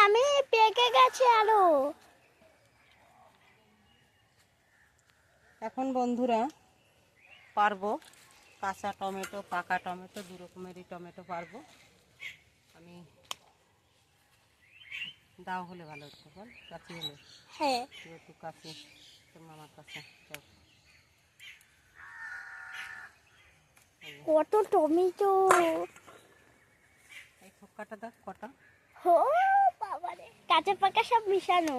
মামি পেকে গেছে আরো। এখন বন্ধুরা পারবো কাঁচা টমেটো, পাকা টমেটো, দু রকমেরই টমেটো পারবো আমি। দাও হলে ভালো হতো, বল কাছে হলে। হ্যাঁ একটু কাছে তোর মামার কাছে যাও। কত টমেটো। এই থোক্কাটা দেখ কটা। ও বাবারে, কাঁচা পাকা সব মিশানো।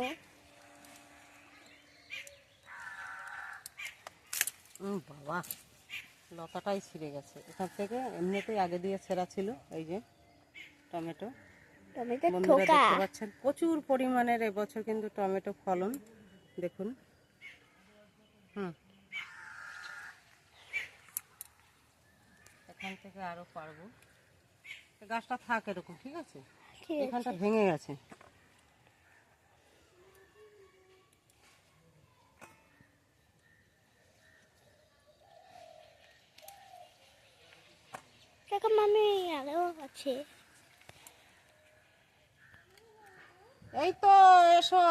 বাবা লতাটাই ছিঁড়ে গেছে এখান থেকে। এমনিতেই আগে দিয়ে ছেঁড়া ছিল। এই যে টমেটো, টমেটো বন্ধুরা থোকা। দেখতে পাচ্ছেন প্রচুর পরিমাণের এবছর কিন্তু টমেটো ফলন দেখুন। এখান থেকে আরো পারবো। গাছটা থাক এরকম, ঠিক আছে? ঠিক এখানটা আছে। ভেঙে গেছে। দেখো মামি আরো আছে। এই তো এসো।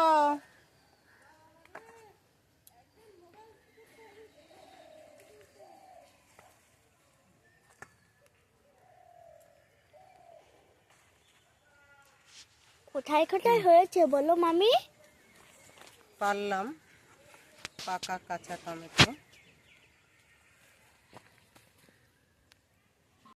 কোথায় কোথায় হয়েছে বলো মামি? পারলাম পাকা কাঁচা টমেটো।